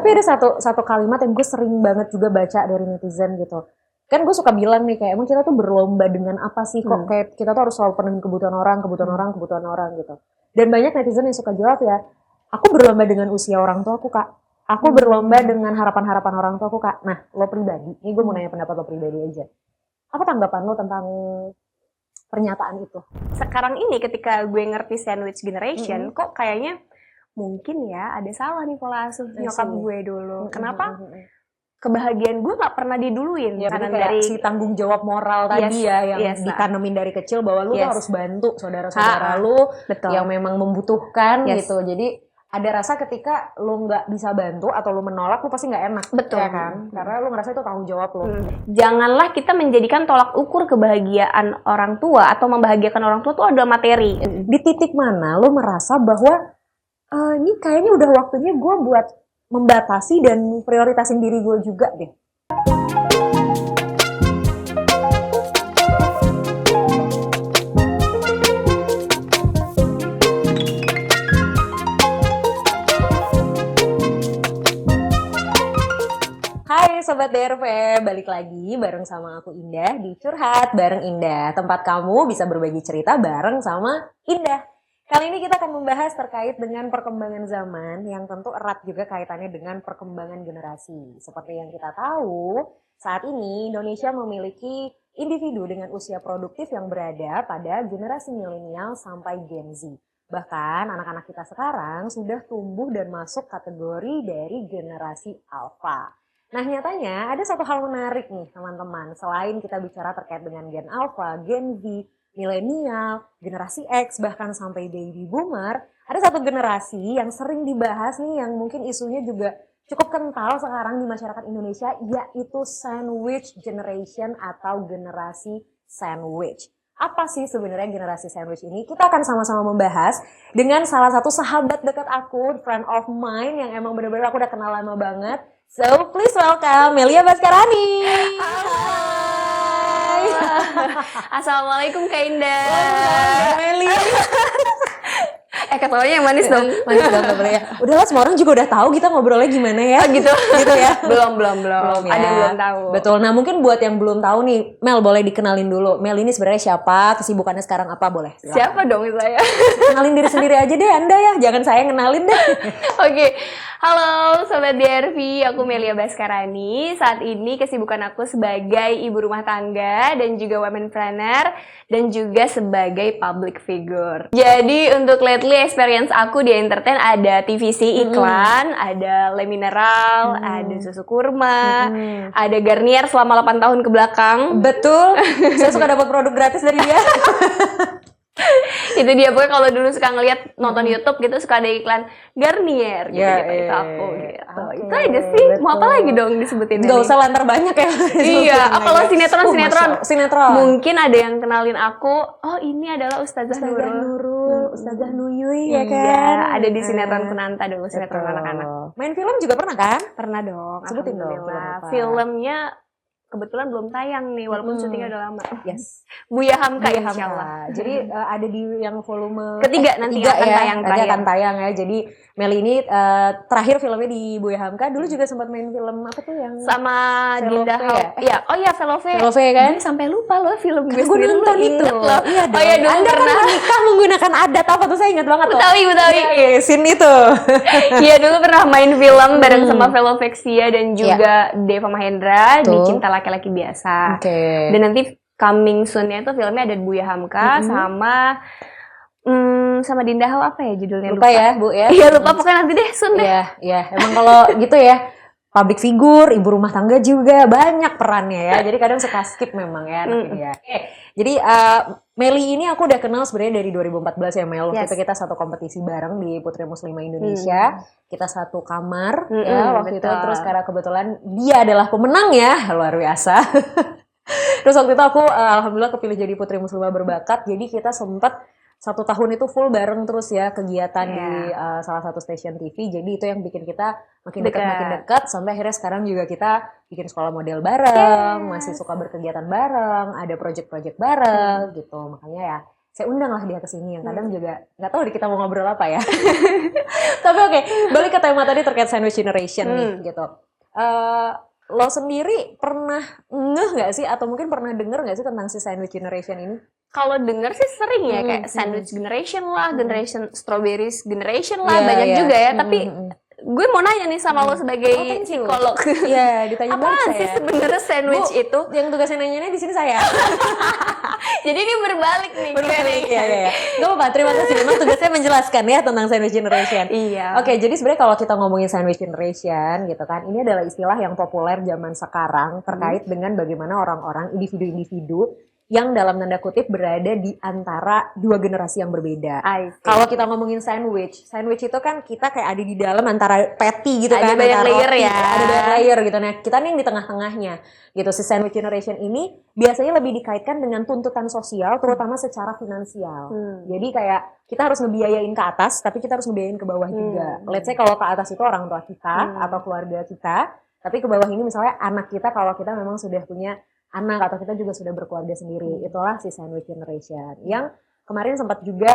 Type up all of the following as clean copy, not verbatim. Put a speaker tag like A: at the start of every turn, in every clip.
A: Tapi ada satu kalimat yang gue sering banget juga baca dari netizen gitu. Kan gue suka bilang nih kayak emang kita tuh berlomba dengan apa sih kok kayak kita tuh harus selalu penuhin kebutuhan orang gitu. Dan banyak netizen yang suka jawab ya, aku berlomba dengan usia orang tua aku, Kak. Aku berlomba dengan harapan-harapan orang tua aku, Kak. Nah, lo pribadi, ini gue mau nanya pendapat lo pribadi aja. Apa tanggapan lo tentang pernyataan itu?
B: Sekarang ini ketika gue ngerti sandwich generation, kok kayaknya mungkin ya ada salah nih pola asuh nyokap gue dulu. Kenapa? Kebahagiaan gue gak pernah diduluin
A: ya,
B: karena
A: dari si tanggung jawab moral tadi ya yang ditanemin dari kecil bahwa lu tuh harus bantu saudara-saudara lu yang memang membutuhkan gitu. Jadi ada rasa ketika lu nggak bisa bantu atau lu menolak, lu pasti nggak enak, ya kan? Karena lu ngerasa itu tanggung jawab lu.
B: Janganlah kita menjadikan tolak ukur kebahagiaan orang tua atau membahagiakan orang tua itu adalah materi.
A: Di titik mana lu merasa bahwa ini kayaknya udah waktunya gue buat membatasi dan prioritasin diri gue juga deh. Hai Sobat DRV, balik lagi bareng sama aku Indah di Curhat bareng Indah. Tempat kamu bisa berbagi cerita bareng sama Indah. Kali ini kita akan membahas terkait dengan perkembangan zaman yang tentu erat juga kaitannya dengan perkembangan generasi. Seperti yang kita tahu, saat ini Indonesia memiliki individu dengan usia produktif yang berada pada generasi milenial sampai Gen Z. Bahkan anak-anak kita sekarang sudah tumbuh dan masuk kategori dari generasi alpha. Nah nyatanya ada satu hal menarik nih teman-teman. Selain kita bicara terkait dengan Gen Alpha, Gen Z, milenial, generasi X, bahkan sampai baby boomer, ada satu generasi yang sering dibahas nih yang mungkin isunya juga cukup kental sekarang di masyarakat Indonesia, yaitu sandwich generation atau generasi sandwich. Apa sih sebenarnya generasi sandwich ini? Kita akan sama-sama membahas dengan salah satu sahabat dekat aku, friend of mine yang emang bener-bener aku udah kenal lama banget. So please welcome Melia Baskarani.
B: Assalamualaikum Kak Indah.
A: Meli.
B: Ketawanya yang manis dong.
A: Manis dong ya. Udahlah semua orang juga udah tahu kita ngobrolnya gimana ya.
B: Gitu ya. Belum ya. Ada yang belum tahu.
A: Betul. Nah mungkin buat yang belum tahu nih, Mel boleh dikenalin dulu. Mel ini sebenarnya siapa? Kesibukannya sekarang apa? Boleh.
B: Siapa dong saya?
A: Kenalin diri sendiri aja deh Anda ya. Jangan saya kenalin deh.
B: Oke. Halo Sobat DRV, aku Melia Baskarani. Saat ini kesibukan aku sebagai ibu rumah tangga dan juga women planner dan juga sebagai public figure. Jadi untuk lately experience aku di entertain ada TVC iklan, ada Le Mineral, ada susu kurma, ada Garnier selama 8 tahun ke belakang.
A: Betul, saya suka dapat produk gratis dari dia.
B: Itu dia, pokoknya kalau dulu suka ngeliat nonton YouTube gitu suka ada iklan Garnier gitu, itu aku gitu. Itu aja sih, mau apa lagi dong disebutin?
A: Gak usah lantar banyak ya.
B: Iya, kalau sinetron mungkin ada yang kenalin aku, oh ini adalah Ustazah Nurul,
A: Ustazah Nuyuy ya kan?
B: Iya, ada di sinetron Kunanta dulu, sinetron anak-anak.
A: Main film juga pernah kan?
B: Pernah dong,
A: sebutin dong.
B: Filmnya kebetulan belum tayang nih, walaupun syutingnya udah lama.
A: Yes.
B: Buya Hamka insyaallah.
A: Jadi ada di yang volume
B: ketiga nanti akan tayang
A: ya. Jadi Meli ini terakhir filmnya di Buya Hamka. Dulu juga sempat main film apa tuh yang
B: sama Dinda
A: ya?
B: Oh iya, Velove
A: kan?
B: Sampai lupa loh film gue
A: nonton itu loh. Iya dong.
B: Oh iya, dulu
A: Anda
B: pernah
A: kan menikah menggunakan adat apa tuh, saya ingat banget loh.
B: Betawi.
A: Iya, scene itu.
B: Iya, dulu pernah main film bareng sama Velovexia dan juga Deva Mahendra di Cinta Laki-Laki Biasa. Dan nanti coming soon-nya itu filmnya ada Buya Hamka sama Dinda Hau, apa ya judulnya?
A: Lupa ya, Bu ya.
B: Iya, lupa, pokoknya nanti deh, soon deh.
A: Iya. Emang kalau gitu ya, public figure, ibu rumah tangga juga banyak perannya ya. Jadi kadang suka skip memang ya anaknya. Jadi Meli ini aku udah kenal sebenarnya dari 2014 ya Mel. Waktu itu kita satu kompetisi bareng di Putri Muslimah Indonesia. Kita satu kamar ya waktu itu. Terus karena kebetulan dia adalah pemenang ya, luar biasa. Terus waktu itu aku alhamdulillah kepilih jadi Putri Muslimah berbakat. Jadi kita sempat 1 tahun itu full bareng terus ya kegiatan di salah satu stasiun TV. Jadi itu yang bikin kita makin dekat sampai akhirnya sekarang juga kita bikin sekolah model bareng, masih suka berkegiatan bareng, ada project-project bareng gitu. Makanya ya saya undang lah dia ke sini, yang kadang juga nggak tahu kita mau ngobrol apa ya. Tapi oke, balik ke tema tadi terkait sandwich generation nih gitu. Lo sendiri pernah ngeh nggak sih, atau mungkin pernah denger nggak sih tentang si sandwich generation ini?
B: Kalau denger sih sering ya, kayak sandwich generation lah, generation strawberries generation lah, banyak juga ya. Tapi gue mau nanya nih sama lo sebagai psikolog.
A: Iya, ditanya balik
B: Apaan
A: saya.
B: sih sebenarnya sandwich
A: Bu,
B: itu?
A: yang tugasnya nanyanya di sini saya.
B: Jadi ini berbalik nih.
A: Berbalik, ya. Gak apa-apa, terima kasih. Memang tugasnya menjelaskan ya tentang sandwich generation.
B: Iya.
A: Oke, jadi sebenarnya kalau kita ngomongin sandwich generation gitu kan, ini adalah istilah yang populer zaman sekarang terkait dengan bagaimana orang-orang, individu-individu yang dalam tanda kutip berada di antara dua generasi yang berbeda. Kalau kita ngomongin sandwich itu kan kita kayak ada di dalam antara patty gitu
B: ada
A: kan,
B: banyak
A: antara
B: layer
A: roti,
B: ya.
A: ada banyak layer gitu. Nah, kita nih yang di tengah-tengahnya gitu. Si sandwich generation ini biasanya lebih dikaitkan dengan tuntutan sosial, terutama secara finansial. Jadi kayak kita harus ngebiayain ke atas, tapi kita harus ngebiayain ke bawah juga. Let's say kalau ke atas itu orang tua kita atau keluarga kita, tapi ke bawah ini misalnya anak kita kalau kita memang sudah punya anak atau kita juga sudah berkeluarga sendiri. Itulah si sandwich generation. Yang kemarin sempat juga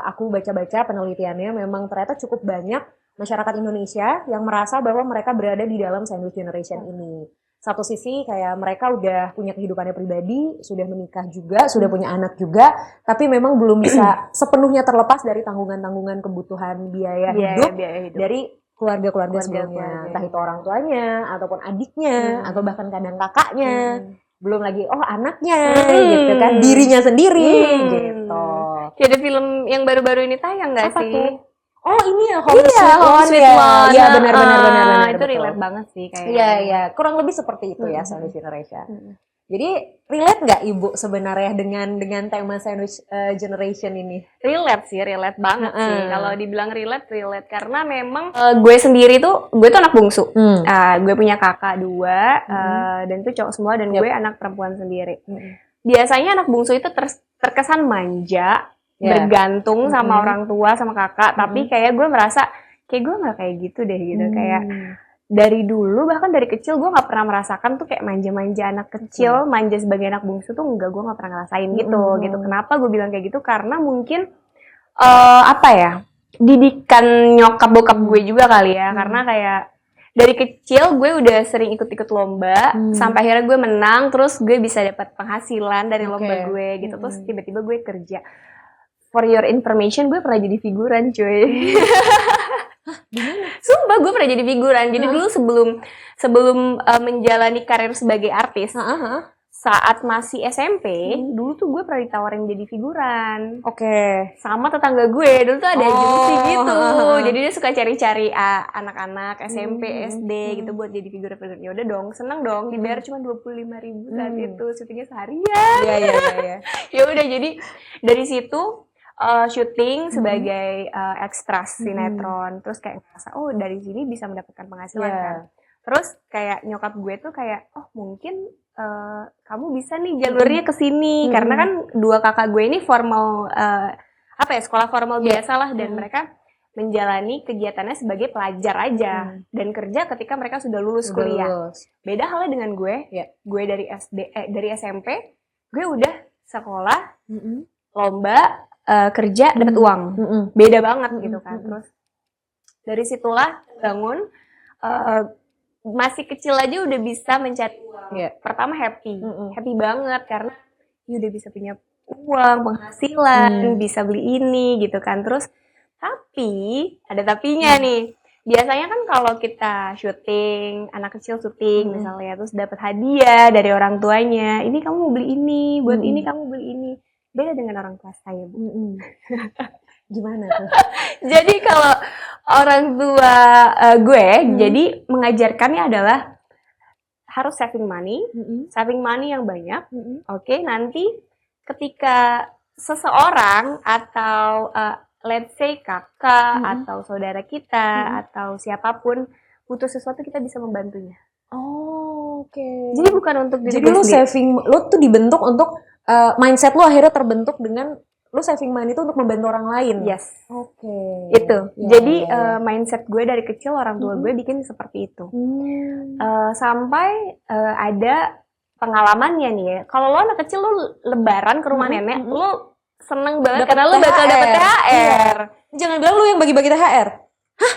A: aku baca-baca penelitiannya, memang ternyata cukup banyak masyarakat Indonesia yang merasa bahwa mereka berada di dalam sandwich generation ini. Satu sisi kayak mereka udah punya kehidupannya pribadi, sudah menikah juga, sudah punya anak juga, tapi memang belum bisa sepenuhnya terlepas dari tanggungan-tanggungan kebutuhan biaya hidup dari keluarga-keluarga sebelumnya. Entah itu orang tuanya, ataupun adiknya, atau bahkan kadang kakaknya. Belum lagi anaknya gitu kan, dirinya sendiri gitu.
B: Kayak ada film yang baru-baru ini tayang nggak sih?
A: Tuh? Oh ini ya, Home
B: Sweet Home.
A: Iya benar.
B: Itu relate banget sih kayaknya.
A: Iya, kurang lebih seperti itu ya sandwich generation. Jadi relate nggak Ibu sebenarnya dengan tema sandwich generation ini?
B: Relate banget sih. Kalau dibilang relate karena memang gue sendiri tuh, gue tuh anak bungsu. Gue punya kakak 2 dan itu cowok semua, dan gue anak perempuan sendiri. Biasanya anak bungsu itu terkesan manja, bergantung sama orang tua, sama kakak. Tapi kayak gue merasa kayak gue nggak kayak gitu deh gitu. Kayak dari dulu, bahkan dari kecil gue nggak pernah merasakan tuh kayak manja-manja anak kecil, manja sebagai anak bungsu tuh gue nggak pernah ngerasain gitu. Kenapa gue bilang kayak gitu? Karena mungkin didikan nyokap bokap gue juga kali ya. Karena kayak dari kecil gue udah sering ikut-ikut lomba, sampai akhirnya gue menang, terus gue bisa dapat penghasilan dari lomba gue gitu. Terus tiba-tiba gue kerja. For your information, gue pernah jadi figuran, cuy. Sumpah gue pernah jadi figuran. Jadi dulu sebelum menjalani karir sebagai artis, saat masih SMP, dulu tuh gue pernah ditawarin jadi figuran. Sama tetangga gue, dulu tuh ada agensi gitu. Jadi dia suka cari-cari anak-anak SMP, SD gitu buat jadi figuran. Ya udah dong, seneng dong. Dibayar cuma 25.000 saat itu, syutingnya seharian.
A: Iya.
B: Ya udah, jadi dari situ syuting sebagai ekstras sinetron, terus kayak ngerasa dari sini bisa mendapatkan penghasilan kan. Terus kayak nyokap gue tuh kayak mungkin kamu bisa nih jalurnya ke sini, karena kan 2 kakak gue ini formal sekolah formal biasa lah, dan mereka menjalani kegiatannya sebagai pelajar aja dan kerja ketika mereka sudah lulus kuliah. Beda halnya dengan gue, gue dari SMP gue udah sekolah, lomba, kerja, dapat uang. Beda banget gitu kan. Terus dari situlah bangun, masih kecil aja udah bisa mencari uang. Pertama happy banget karena udah bisa punya uang, penghasilan, bisa beli ini gitu kan. Terus tapi ada tapinya nih. Biasanya kan kalau kita syuting, anak kecil syuting misalnya, terus dapat hadiah dari orang tuanya, ini kamu mau beli ini, buat ini kamu beli ini. Beda dengan orang tua saya, Bu.
A: Gimana tuh?
B: Jadi kalau orang tua gue, jadi mengajarkannya adalah harus saving money yang banyak. Nanti ketika seseorang atau let's say kakak atau saudara kita atau siapapun butuh sesuatu, kita bisa membantunya. Jadi bukan untuk diri
A: lu saving, lu tuh dibentuk untuk mindset lu akhirnya terbentuk dengan lu saving money itu untuk membantu orang lain.
B: Yes. Itu. Jadi mindset gue dari kecil, orang tua gue bikin seperti itu. Sampai ada pengalamannya nih ya. Kalau lo anak kecil, lo lebaran ke rumah nenek, lo seneng banget
A: Dapet
B: karena lu bakal
A: THR.
B: dapet THR.
A: Iya. Jangan bilang lu yang bagi-bagi THR. Hah?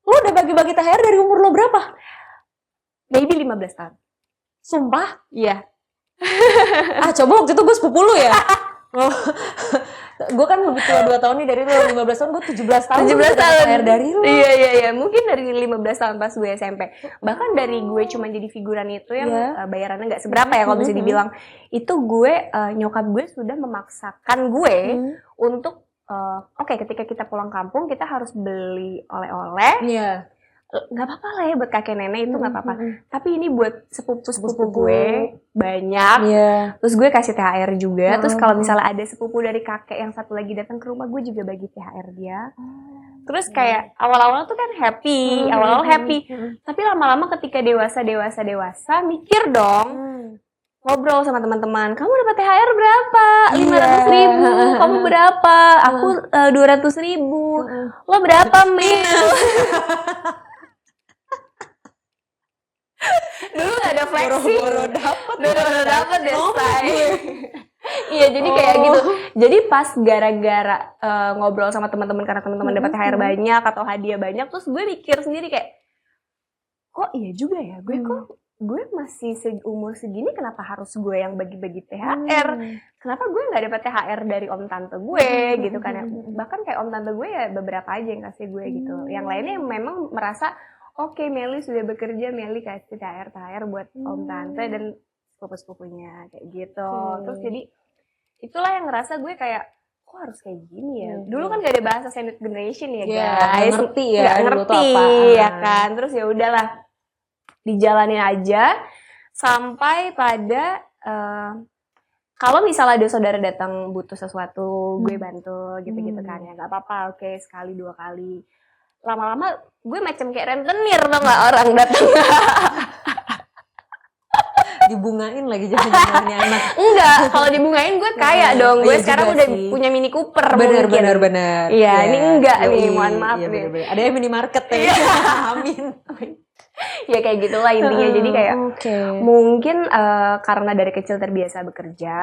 A: Lu udah bagi-bagi THR dari umur lo berapa?
B: Maybe 15 tahun.
A: Sumpah?
B: Iya.
A: Coba waktu itu gue sepupu lu ya. Oh. Gue kan lebih tua 2 tahun nih dari lu, 15 tahun, gue 17 tahun.
B: 17 tahun
A: THR dari lu.
B: Iya. Mungkin dari 15 tahun pas gue SMP. Bahkan dari gue cuma jadi figuran itu yang bayarannya nggak seberapa ya kalau bisa dibilang. Itu gue, nyokap gue sudah memaksakan gue untuk oke, ketika kita pulang kampung kita harus beli oleh-oleh.
A: Iya.
B: Nggak apa-apa lah ya buat kakek nenek itu nggak apa-apa. Tapi ini buat sepupu gue banyak.
A: Iya.
B: Terus gue kasih THR juga. Terus kalau misalnya ada sepupu dari kakek yang satu lagi datang ke rumah, gue juga bagi THR dia. Terus kayak awal-awal tuh kan happy, awal-awal happy. Tapi lama-lama ketika dewasa mikir dong. Ngobrol sama teman-teman, kamu dapat THR berapa? 500.000. Kamu berapa? Aku 200.000. Lo berapa, Mil? Dulu gak ada flexing. Boro-boro dapet deh, say. Iya, jadi kayak gitu. Jadi pas gara-gara ngobrol sama teman-teman karena teman-teman dapat THR banyak atau hadiah banyak, terus gue mikir sendiri kayak, kok iya juga ya, gue masih umur segini kenapa harus gue yang bagi-bagi THR? Kenapa gue nggak dapat THR dari om tante gue gitu kan ya? Bahkan kayak om tante gue ya beberapa aja yang kasih gue gitu. Yang lainnya memang merasa oke, Meli sudah bekerja, Meli kasih THR buat om tante dan sepupu-sepupunya kayak gitu. Terus jadi itulah yang ngerasa gue kayak kok harus kayak gini ya? Dulu kan gak ada bahasa sandwich generation ya guys.
A: Ngerti ya,
B: nggak ngerti ya kan. Terus ya udahlah, dijalanin aja sampai pada kalau misalnya ada saudara datang butuh sesuatu, gue bantu gitu-gitu kan ya, nggak apa-apa, oke, sekali 2 kali. Lama-lama gue macam kayak rentenir tau nggak orang datang.
A: Dibungain lagi jangan-jangan anak.
B: Enggak, kalau dibungain gue kaya dong. Gue sekarang udah punya Mini Cooper.
A: Bener.
B: Iya, ini enggak nih, mohon maaf nih.
A: Bener. Ada yang minimarket ya. Amin.
B: Ya kayak gitulah intinya. Jadi kayak mungkin karena dari kecil terbiasa bekerja,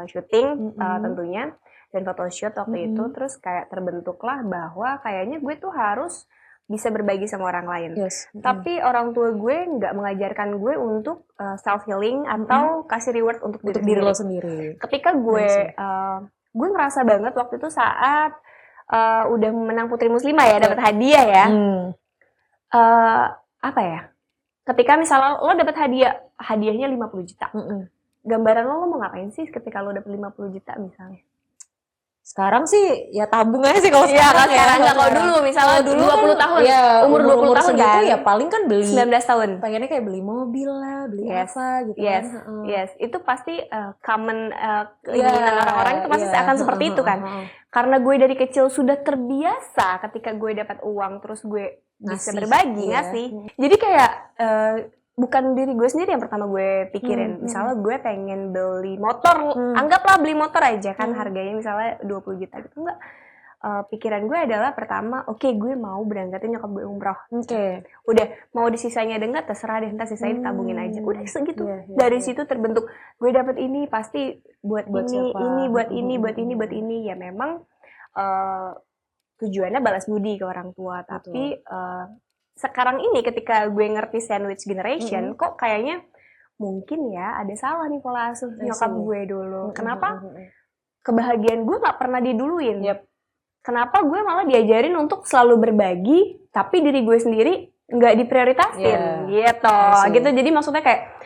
B: syuting tentunya dan photoshoot waktu itu, terus kayak terbentuklah bahwa kayaknya gue tuh harus bisa berbagi sama orang lain. Tapi orang tua gue nggak mengajarkan gue untuk self healing atau kasih reward untuk diri lo sendiri. Ketika gue ngerasa banget waktu itu saat udah menang Putri Muslimah ya, dapat hadiah ya. Apa ya? Ketika misalnya lo dapat hadiahnya 50 juta. Gambaran lo mau ngapain sih ketika lo dapat 50 juta misalnya?
A: Sekarang sih ya tabung aja sih kalau sekarang ya.
B: Kalau dulu misalnya dulu 20 tahun.
A: Ya,
B: umur 20 tahun
A: segitu
B: kan.
A: Ya paling kan beli
B: 19 tahun.
A: Pengennya kayak beli mobil lah, beli apa gitu kan.
B: Yes, itu pasti common keinginan orang-orang itu pasti akan seperti itu kan. Karena gue dari kecil sudah terbiasa ketika gue dapat uang terus gue bisa berbagi, ngasih. Jadi kayak bukan diri gue sendiri yang pertama gue pikirin. Misalnya gue pengen beli motor, anggaplah beli motor aja kan harganya misalnya 20 juta gitu. Enggak, pikiran gue adalah pertama, oke, gue mau berangkatin nyokap gue umroh. Udah, mau disisanya ada enggak, terserah deh, entar sisanya ditabungin aja. Udah segitu. Dari situ terbentuk, gue dapet ini pasti buat ini, buat ini. Ya memang tujuannya balas budi ke orang tua. Tapi sekarang ini ketika gue ngerti sandwich generation, kok kayaknya mungkin ya ada salah nih pola asuh nyokap gue dulu. Kenapa kebahagiaan gue gak pernah diduluin? Kenapa gue malah diajarin untuk selalu berbagi, tapi diri gue sendiri gak diprioritasin gitu. Jadi maksudnya kayak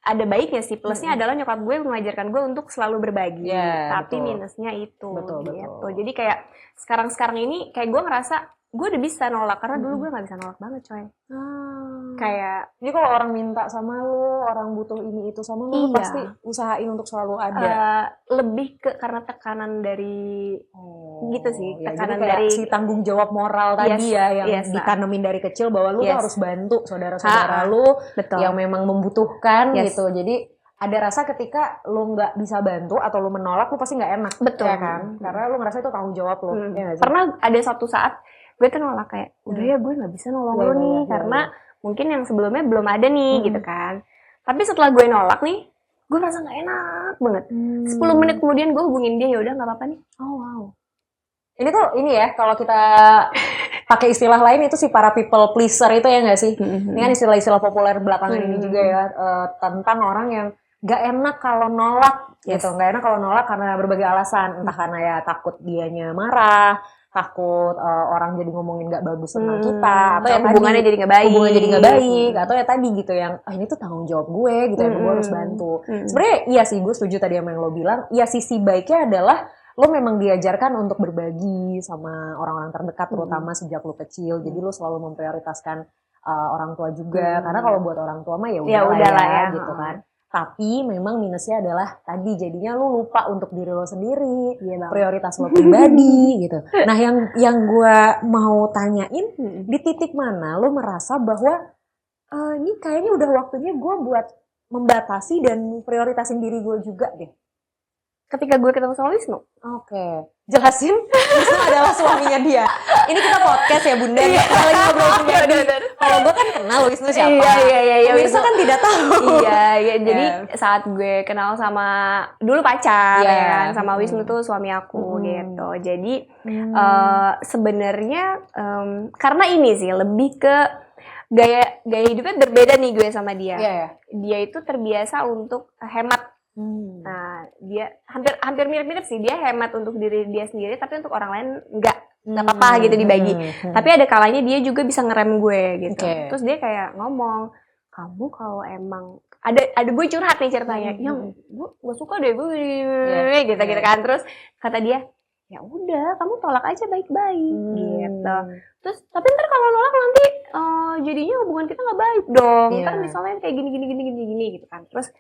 B: ada baiknya sih, plusnya adalah nyokap gue mengajarkan gue untuk selalu berbagi, tapi minusnya itu gitu. Jadi kayak sekarang ini kayak gue ngerasa gue udah bisa nolak, karena dulu gue gak bisa nolak banget coy. Kayak
A: jadi kalau orang minta sama lo, orang butuh ini itu sama lo, pasti usahain untuk selalu ada.
B: Lebih ke karena tekanan dari gitu sih, tekanan dari
A: si tanggung jawab moral tadi ya, yang ditanemin dari kecil bahwa lo tuh harus bantu saudara-saudara lo yang memang membutuhkan gitu. Jadi ada rasa ketika lo nggak bisa bantu atau lo menolak, lo pasti nggak enak, ya kan? Karena lo ngerasa itu tanggung jawab lo.
B: Pernah ada satu saat gue tuh nolak kayak, udah ya gue nggak bisa nolong lo nih, karena mungkin yang sebelumnya belum ada nih gitu kan. Tapi setelah gue nolak nih, gue merasa nggak enak banget. 10 menit kemudian gue hubungin dia, ya udah nggak apa-apa nih.
A: Oh wow. Ini tuh ini ya, kalau kita pakai istilah lain itu si para people pleaser itu ya nggak sih? Ini kan istilah-istilah populer belakangan ini juga ya, tentang orang yang nggak enak kalau nolak gitu, nggak enak kalau nolak karena berbagai alasan, entah karena ya takut dianya marah, takut orang jadi ngomongin nggak bagus tentang kita, atau ya
B: hubungannya jadi nggak baik,
A: atau ya tadi gitu yang ini tuh tanggung jawab gue gitu, yang gue harus bantu. Sebenarnya iya sih, gue setuju tadi sama yang lo bilang. Ya sisi baiknya adalah lo memang diajarkan untuk berbagi sama orang-orang terdekat, terutama sejak lo kecil. Jadi lo selalu memprioritaskan orang tua juga, karena kalau buat orang tua mah ya udahlah ya gitu kan. Tapi memang minusnya adalah tadi jadinya lu lupa untuk diri lo sendiri, prioritas lo pribadi gitu. Nah yang gue mau tanyain, di titik mana lo merasa bahwa ini kayaknya udah waktunya gue buat membatasi dan prioritasin diri gue juga deh.
B: Ketika gue ketemu sama Wisnu.
A: Oke. Jelasin, Wisnu adalah suaminya dia. Ini kita podcast ya Bunda, kita lagi ngobrol pribadi. Kalau gue kan kenal Wisnu siapa.
B: Iya.
A: Wisnu kan tidak tahu.
B: Iya. Jadi saat gue kenal sama dulu pacar ya, sama Wisnu tuh suami aku gitu. Jadi sebenarnya karena ini sih lebih ke gaya hidupnya berbeda nih gue sama dia. Dia itu terbiasa untuk hemat. Nah, dia hampir mirip-mirip sih, dia hemat untuk diri dia sendiri, tapi untuk orang lain nggak apa-apa gitu dibagi. Tapi ada kalanya dia juga bisa ngerem gue gitu. Terus dia kayak ngomong, kamu kalau emang ada gue curhat nih ceritanya, yang gue gak suka deh gue gitu kan. Terus kata dia, ya udah kamu tolak aja baik-baik gitu. Terus tapi ntar kalau nolak nanti jadinya hubungan kita nggak baik dong. Kan misalnya kayak gini gitu kan. Terus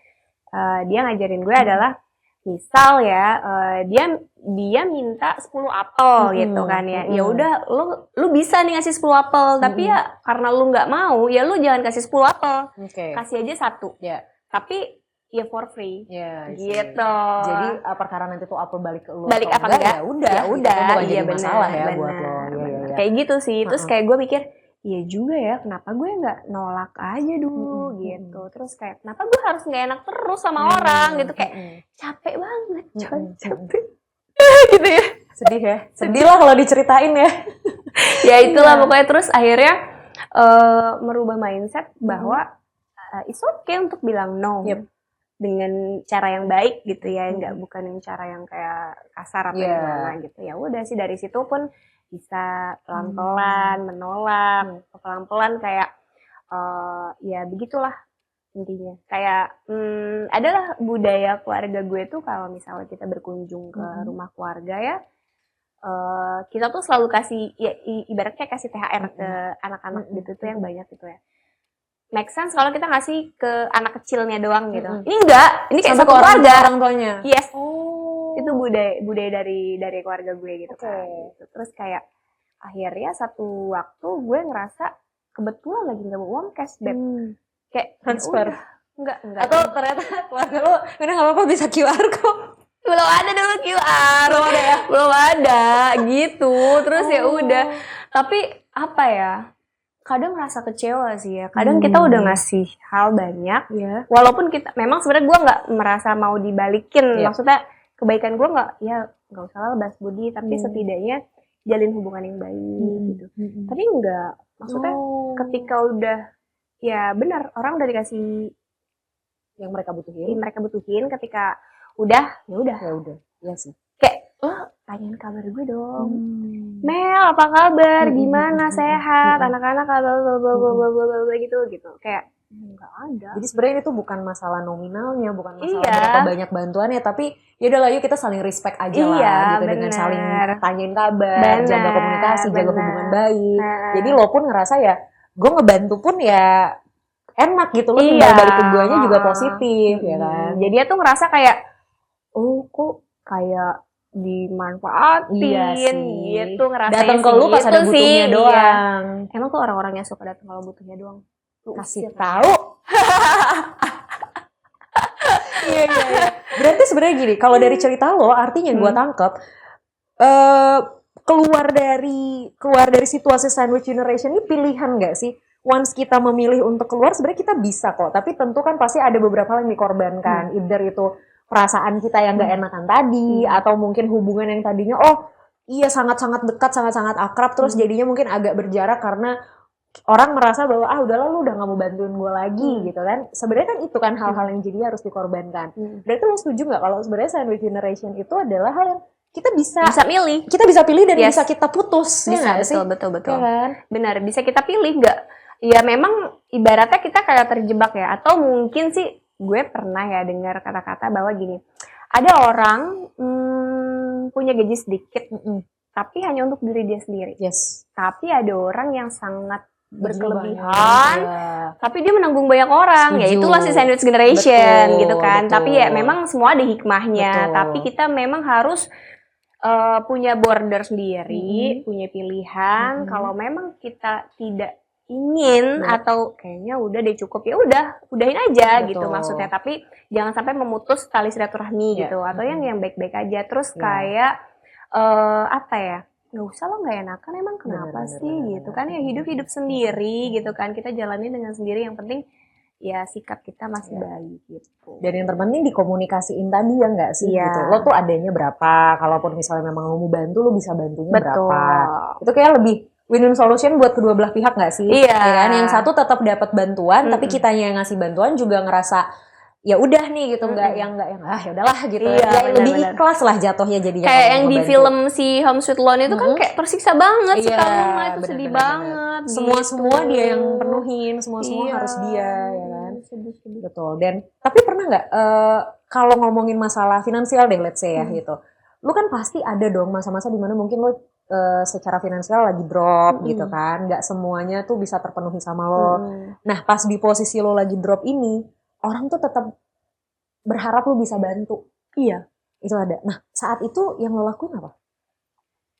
B: dia ngajarin gue adalah misal ya dia minta 10 apel gitu kan ya. Ya udah lu bisa nih ngasih 10 apel, tapi ya karena lu nggak mau, ya lu jangan kasih 10 apel. Kasih aja 1. Tapi ya for free. Gitu.
A: Jadi perkara nanti tuh apel balik ke lu
B: balik apa enggak?
A: Ya udah.
B: Bukan
A: jadi
B: bener,
A: masalah ya buat lo.
B: Kayak gitu sih. Terus kayak gue mikir, iya juga ya, kenapa gue nggak nolak aja dulu gitu. Terus kayak kenapa gue harus nggak enak terus sama orang gitu, kayak capek banget coy, capek gitu ya.
A: Sedih ya, sedih lah kalau diceritain ya.
B: Ya itulah pokoknya. Terus akhirnya merubah mindset bahwa it's okay untuk bilang no dengan cara yang baik gitu ya, bukan yang cara yang kayak kasar atau gimana gitu. Ya udah sih, dari situ pun bisa pelan-pelan menolak, pelan-pelan kayak ya begitulah intinya. Kayak adalah budaya keluarga gue tuh kalau misalnya kita berkunjung ke rumah keluarga ya, kita tuh selalu kasih ya ibaratnya kasih THR ke anak-anak gitu tuh yang banyak gitu ya. Make sense kalau kita ngasih ke anak kecilnya doang gitu. Ini enggak, ini kayak satu keluarga,
A: orang tuanya.
B: Yes. Itu budaya dari keluarga gue gitu kan. Terus kayak akhirnya satu waktu gue ngerasa kebetulan lagi nggak bawa uang cash, Beb. Kayak
A: transfer.
B: Enggak.
A: Atau ternyata keluarga lo udah nggak apa-apa bisa QR kok.
B: Belum ada dulu QR. Belum ada gitu. Terus ya udah. Tapi apa ya? Kadang ngerasa kecewa sih ya. Kadang kita udah ngasih hal banyak. Walaupun kita memang sebenarnya gue nggak merasa mau dibalikin. Maksudnya kebaikan gue nggak usah lah balas budi, tapi setidaknya jalin hubungan yang baik gitu. Tapi enggak, maksudnya ketika udah ya benar orang udah dikasih
A: yang mereka butuhin,
B: ketika udah
A: ya sih.
B: Kayak lo tanyain kabar gue dong. Mel, apa kabar? Gimana? Sehat? Anak-anak gitu. Kayak nggak ada.
A: Jadi sebenarnya itu bukan masalah nominalnya, bukan masalah berapa banyak bantuannya, tapi ya udahlah yuk kita saling respect aja lah gitu, dengan saling tanyain kabar, jaga komunikasi, jaga hubungan baik. Jadi lo pun ngerasa ya, gue ngebantu pun ya enak gitu, lo tinggal balik ke guanya juga positif ya kan.
B: Jadi dia tuh ngerasa kayak kok kayak dimanfaatin gitu, ngerasa
A: datang ke lu pas ada butuhnya doang.
B: Emang tuh orang-orang yang suka datang kalau butuhnya doang.
A: Kasih tahu. Iya. Berarti sebenarnya gini, kalau dari cerita lo, artinya gue tangkep keluar dari situasi sandwich generation ini pilihan nggak sih? once kita memilih untuk keluar sebenarnya kita bisa kok, tapi tentu kan pasti ada beberapa hal yang dikorbankan, either itu perasaan kita yang gak enakan tadi, atau mungkin hubungan yang tadinya iya sangat-sangat dekat, sangat-sangat akrab, terus jadinya mungkin agak berjarak karena orang merasa bahwa udahlah lu udah gak mau bantuin gue lagi gitu kan. Sebenarnya kan itu kan hal-hal yang jadi harus dikorbankan. Berarti lu setuju gak kalau sebenarnya sandwich generation itu adalah hal yang kita bisa
B: milih.
A: Kita bisa pilih dan bisa kita putus.
B: Bisa,
A: ya
B: betul.
A: Ya kan?
B: Benar, bisa kita pilih nggak? Ya memang ibaratnya kita kayak terjebak ya. Atau mungkin sih gue pernah ya dengar kata-kata bahwa gini, ada orang punya gaji sedikit, tapi hanya untuk diri dia sendiri.
A: Yes.
B: Tapi ada orang yang sangat berkelebihan, tapi dia menanggung banyak orang. Ya itulah si sandwich generation gitu kan. Tapi ya memang semua ada hikmahnya. Tapi kita memang harus punya border sendiri, punya pilihan. Kalau memang kita tidak ingin atau kayaknya udah deh cukup, ya udahin aja gitu maksudnya. Tapi jangan sampai memutus tali silaturahmi gitu, atau yang baik-baik aja. Terus kayak apa ya? Nggak usah lo nggak enakan, emang kenapa sih gitu kan? Ya hidup sendiri gitu kan. Kita jalani dengan sendiri. Yang penting ya sikap kita masih baik gitu.
A: Dan yang terpenting dikomunikasiin tadi ya nggak sih gitu. Lo tuh adanya berapa, kalaupun misalnya memang lo mau bantu, lo bisa bantunya berapa. Itu kayak lebih win-win solution buat kedua belah pihak nggak sih?
B: Iya.
A: Ya kan? Yang satu tetap dapat bantuan, tapi kitanya yang ngasih bantuan juga ngerasa ya udah nih gitu, nggak yang ya udahlah gitu. Ya lebih ikhlas lah jatuhnya jadinya.
B: Kayak yang di film si Home Sweet Loan itu kan kayak tersiksa banget sekarang, itu sedih banget.
A: Semua dia yang penuhin, semua harus dia, ya kan. Betul. Dan tapi pernah nggak kalau ngomongin masalah finansial deh, let's say ya gitu, lu kan pasti ada dong masa-masa dimana mungkin lu secara finansial lagi drop gitu kan, nggak semuanya tuh bisa terpenuhi sama lo. Nah pas di posisi lo lagi drop ini, orang tuh tetap berharap lu bisa bantu.
B: Iya.
A: Itu ada. Nah saat itu yang lo lakuin apa?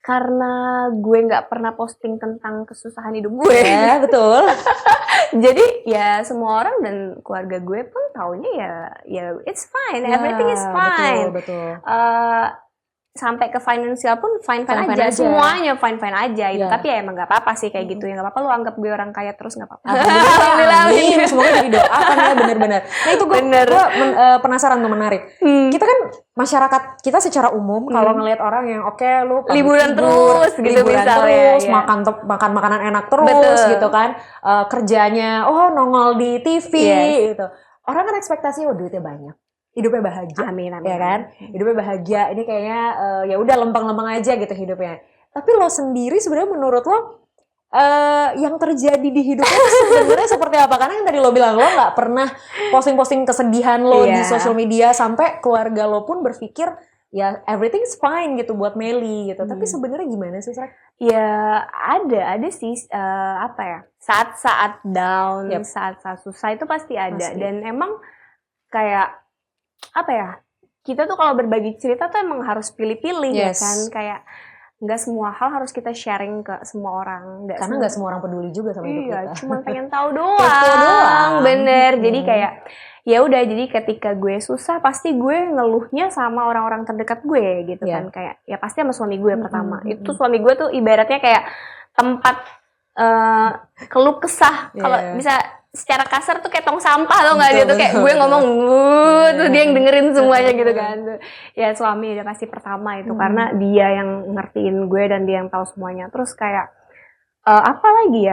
B: Karena gue nggak pernah posting tentang kesusahan hidup gue.
A: Ya betul.
B: Jadi ya semua orang dan keluarga gue pun taunya ya it's fine, everything is fine.
A: Betul.
B: Sampai ke financial pun fine aja. Semuanya fine aja itu. Tapi ya emang nggak apa-apa sih kayak gitu ya, nggak apa-apa lu anggap gue orang kaya terus, nggak apa-apa.
A: Amin. Semoga jadi doa kan ya, benar-benar. Nah itu gue penasaran tuh, menarik. Kita kan masyarakat kita secara umum kalau ngelihat orang yang lu
B: liburan terus gitu misalnya,
A: makan makanan enak terus gitu kan, kerjanya nongol di TV gitu. Orang kan ekspektasinya duitnya banyak, hidupnya bahagia,
B: amin.
A: Ya kan, hidupnya bahagia. Ini kayaknya ya udah lempeng-lempeng aja gitu hidupnya. Tapi lo sendiri sebenarnya menurut lo yang terjadi di hidupnya sebenarnya seperti apa? Karena yang tadi lo bilang lo nggak pernah posting-posting kesedihan lo di sosial media, sampai keluarga lo pun berpikir ya everything's fine gitu buat Meli gitu. Tapi sebenarnya gimana sih, Srek?
B: Ya ada sih apa ya, saat-saat down, saat-saat susah itu pasti ada. Dan emang kayak apa ya, kita tuh kalau berbagi cerita tuh emang harus pilih-pilih ya kan, kayak nggak semua hal harus kita sharing ke semua orang.
A: Karena nggak semua orang peduli juga sama hidup kita.
B: Iya, cuma pengen tahu doang. Bener. Jadi kayak ya udah, jadi ketika gue susah pasti gue ngeluhnya sama orang-orang terdekat gue gitu kan. Kayak ya pasti sama suami gue pertama. Itu suami gue tuh ibaratnya kayak tempat keluh kesah. Kalau bisa secara kasar tuh kayak tong sampah tau nggak, dia tuh kayak gue ngomong tuh dia yang dengerin semuanya gitu kan. Ya suami udah pasti pertama itu, karena dia yang ngertiin gue dan dia yang tahu semuanya. Terus kayak apa lagi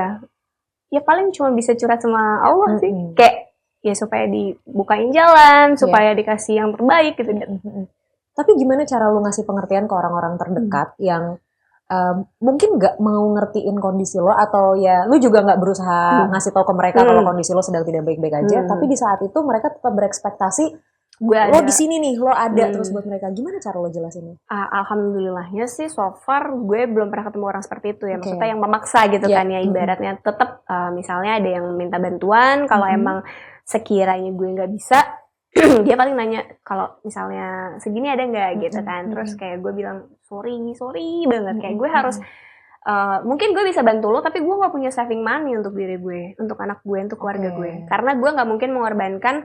B: ya paling cuma bisa curhat sama Allah sih, kayak ya supaya dibukain jalan, supaya dikasih yang terbaik gitu.
A: Tapi gimana cara lu ngasih pengertian ke orang-orang terdekat yang mungkin nggak mau ngertiin kondisi lo, atau ya lu juga nggak berusaha ngasih tahu ke mereka kalau kondisi lo sedang tidak baik-baik aja, tapi di saat itu mereka tetap berekspektasi lo di sini nih, lo ada terus buat mereka. Gimana cara lo jelasinnya?
B: Alhamdulillahnya sih so far gue belum pernah ketemu orang seperti itu ya, maksudnya yang memaksa gitu kan ya, ibaratnya tetap misalnya ada yang minta bantuan, kalau emang sekiranya gue nggak bisa dia paling nanya kalau misalnya segini ada nggak gitu kan. Terus kayak gue bilang sorry banget, kayak gue harus mungkin gue bisa bantu lo, tapi gue nggak punya saving money untuk diri gue, untuk anak gue, untuk keluarga gue. Karena gue nggak mungkin mengorbankan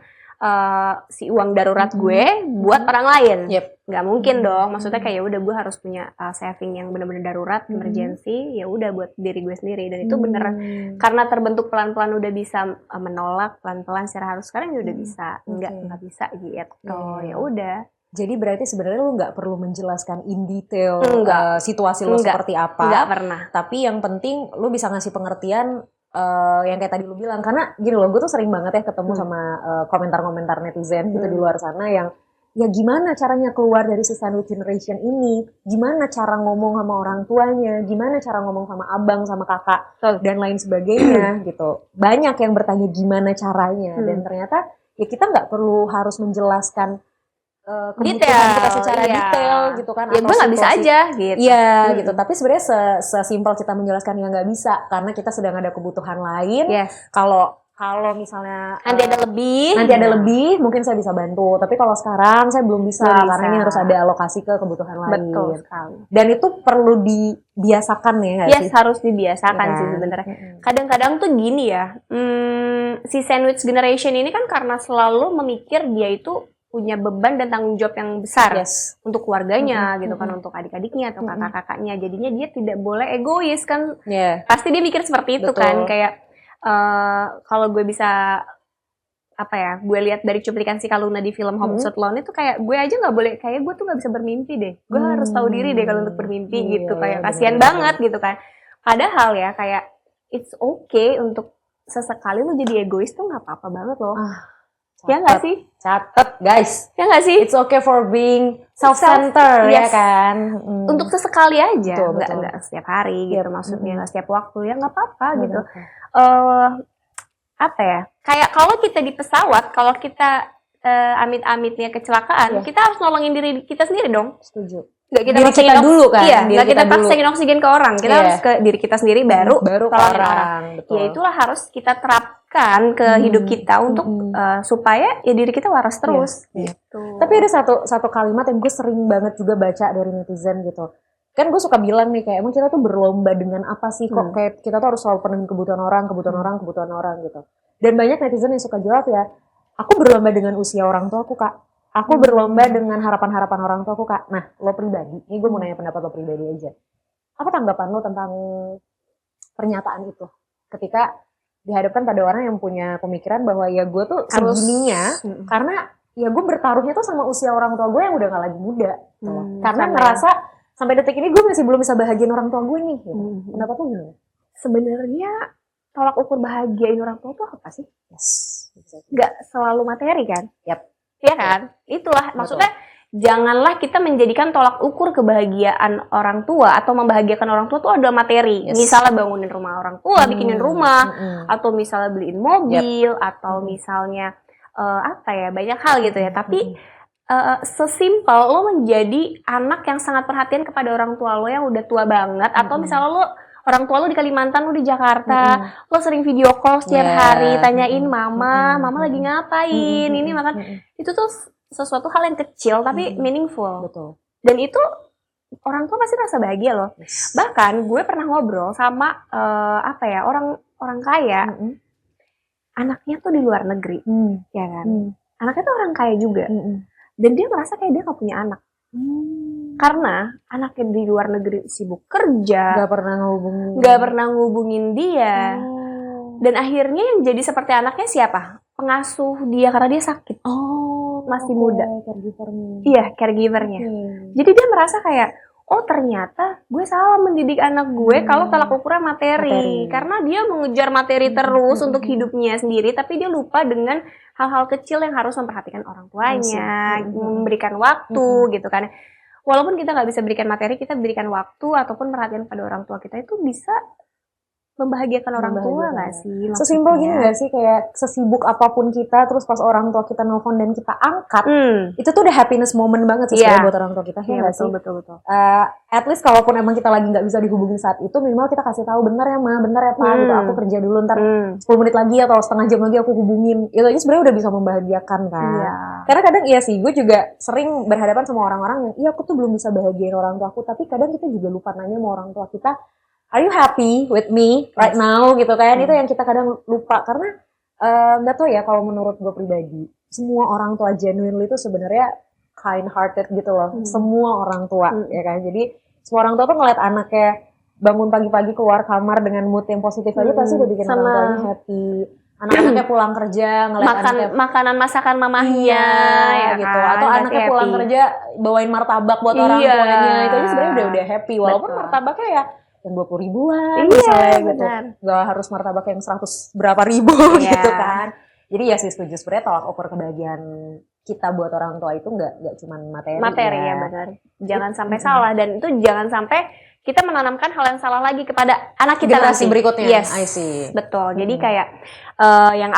B: si uang darurat gue buat orang lain. Nggak mungkin dong. Maksudnya kayak ya udah gue harus punya saving yang benar-benar darurat, emergency. Ya udah buat diri gue sendiri. Dan itu bener karena terbentuk pelan-pelan udah bisa menolak pelan-pelan secara halus. Sekarang ya udah bisa, nggak bisa gitu. Ya udah.
A: Jadi berarti sebenarnya lu nggak perlu menjelaskan in detail situasi lu seperti apa.
B: Nggak pernah.
A: Tapi yang penting lu bisa ngasih pengertian yang kayak tadi lu bilang. Karena gini loh, gue tuh sering banget ya ketemu sama komentar-komentar netizen gitu di luar sana yang ya gimana caranya keluar dari si sandwich generation ini, gimana cara ngomong sama orang tuanya, gimana cara ngomong sama abang, sama kakak, dan lain sebagainya gitu. Banyak yang bertanya gimana caranya, dan ternyata ya kita nggak perlu harus menjelaskan kebutuhan kita secara detail gitu kan.
B: Ya gue nggak bisa aja gitu.
A: Iya gitu, tapi sebenarnya sesimpel kita menjelaskan yang nggak bisa karena kita sedang ada kebutuhan lain. Kalau misalnya
B: nanti ada lebih,
A: mungkin saya bisa bantu. Tapi kalau sekarang saya belum bisa karena ini harus ada alokasi ke kebutuhan lain.
B: Betul sekali.
A: Dan itu perlu dibiasakan ya nggak sih?
B: Harus dibiasakan sih sebenarnya. Kadang-kadang tuh gini ya, si sandwich generation ini kan karena selalu memikir dia itu punya beban dan tanggung jawab yang besar untuk keluarganya gitu kan, untuk adik-adiknya atau kakak-kakaknya. Jadinya dia tidak boleh egois kan. Pasti dia mikir seperti itu kan, kayak kalau gue bisa gue lihat dari cuplikan si Kaluna di film Home Sweet Loan itu kayak gue aja nggak boleh, kayak gue tuh nggak bisa bermimpi deh. Gue harus tahu diri deh kalau untuk bermimpi gitu, kayak kasihan banget gitu kan. Padahal ya kayak it's okay untuk sesekali lu jadi egois tuh nggak apa-apa banget loh. Ya nggak sih?
A: Catet guys.
B: Ya nggak sih?
A: It's okay for being self-centered ya kan.
B: Untuk sesekali aja, nggak setiap hari gitu maksudnya, nggak setiap waktu ya nggak apa-apa gitu. Kayak kalau kita di pesawat, kalau kita amit-amitnya kecelakaan, kita harus nolongin diri kita sendiri dong.
A: Setuju.
B: Nggak kita
A: diri kita dulu kan.
B: Iya, nggak kita paksain oksigen ke orang. Kita harus ke diri kita sendiri baru
A: ke orang.
B: Ya itulah harus kita terapkan ke hidup kita untuk supaya ya diri kita waras terus. Gitu.
A: Tapi ada satu kalimat yang gue sering banget juga baca dari netizen gitu. Kan gue suka bilang nih kayak emang kita tuh berlomba dengan apa sih kok kayak kita tuh harus selalu penuhin kebutuhan orang gitu. Dan banyak netizen yang suka jawab ya, aku berlomba dengan usia orang tuaku kak. Aku berlomba dengan harapan-harapan orang tuaku kak. Nah, lo pribadi, ini gue mau nanya pendapat lo pribadi aja. Apa tanggapan lo tentang pernyataan itu? Ketika dihadapkan pada orang yang punya pemikiran bahwa ya gue tuh segininya, karena ya gue bertaruhnya tuh sama usia orang tua gue yang udah gak lagi muda. Karena ngerasa sampai detik ini gue masih belum bisa bahagiain orang tua gue nih. Pendapat lo gimana?
B: Sebenarnya tolak ukur bahagiain orang tua itu apa sih? Gak selalu materi kan? Iya kan? Itulah maksudnya, janganlah kita menjadikan tolak ukur kebahagiaan orang tua atau membahagiakan orang tua itu adalah materi. Misalnya bangunin rumah orang tua, bikinin rumah, atau misalnya beliin mobil, atau misalnya banyak hal gitu ya. Tapi sesimpel lo menjadi anak yang sangat perhatian kepada orang tua lo yang udah tua banget, atau misalnya lo orang tua lo di Kalimantan, lo di Jakarta, lo sering video call setiap hari, tanyain mama lagi ngapain, ini makan, itu tuh sesuatu hal yang kecil tapi meaningful.
A: Betul.
B: Dan itu orang tua pasti rasa bahagia loh. Bahkan gue pernah ngobrol sama orang kaya, anaknya tuh di luar negeri, ya kan? Anaknya tuh orang kaya juga, dan dia merasa kayak dia gak punya anak. Karena anaknya di luar negeri sibuk kerja,
A: gak pernah
B: ngehubungin dia, dan akhirnya yang jadi seperti anaknya siapa? Pengasuh dia karena dia sakit, masih muda. Caregivernya. Jadi dia merasa kayak, oh ternyata gue salah mendidik anak gue kalau tolak ukurnya materi. Karena dia mengejar materi terus untuk hidupnya sendiri, tapi dia lupa dengan hal-hal kecil yang harus memperhatikan orang tuanya, memberikan waktu gitu kan. Walaupun kita nggak bisa berikan materi, kita berikan waktu ataupun perhatian pada orang tua kita, itu bisa membahagiakan orang tua nggak sih?
A: Sesimpel gini nggak sih, kayak sesibuk apapun kita, terus pas orang tua kita nelfon dan kita angkat, itu tuh udah happiness moment banget sih sebenarnya buat orang tua kita, ya nggak sih?
B: Betul.
A: At least kalaupun emang kita lagi nggak bisa dihubungi saat itu, minimal kita kasih tahu, bener ya ma, bener ya pa, gitu. Aku kerja dulu, ntar 10 menit lagi atau setengah jam lagi aku hubungin. Itu aja sebenarnya udah bisa membahagiakan kan. Karena kadang iya sih, gue juga sering berhadapan sama orang-orang yang, iya aku tuh belum bisa bahagiain orang tua aku, tapi kadang kita juga lupa nanya sama orang tua kita, are you happy with me right now gitu kan. Itu yang kita kadang lupa karena nggak tahu ya, kalau menurut gue pribadi semua orang tua genuinely itu sebenarnya kind hearted gitu loh. Semua orang tua ya kan. Jadi semua orang tua tuh ngeliat anaknya bangun pagi-pagi keluar kamar dengan mood yang positif aja pasti udah bikin orang tuanya happy. Anak-anaknya pulang kerja ngeliat anaknya
B: makanan masakan mamahnya
A: ya gitu kan? Atau anaknya pulang kerja bawain martabak buat orang tuanya, itu aja sebenarnya udah happy. Walaupun martabaknya ya yang 20 ribuan misalnya gitu, nggak harus martabak yang 100 berapa ribu gitu kan. Jadi ya sih setuju, sebenarnya tolak ukur kebahagiaan kita buat orang tua itu nggak cuma materi ya benar. Jangan sampai salah, dan itu jangan sampai kita menanamkan hal yang salah lagi kepada anak kita generasi
B: nanti.
A: berikutnya.
B: Yes,
A: I see.
B: Betul. Jadi kayak yang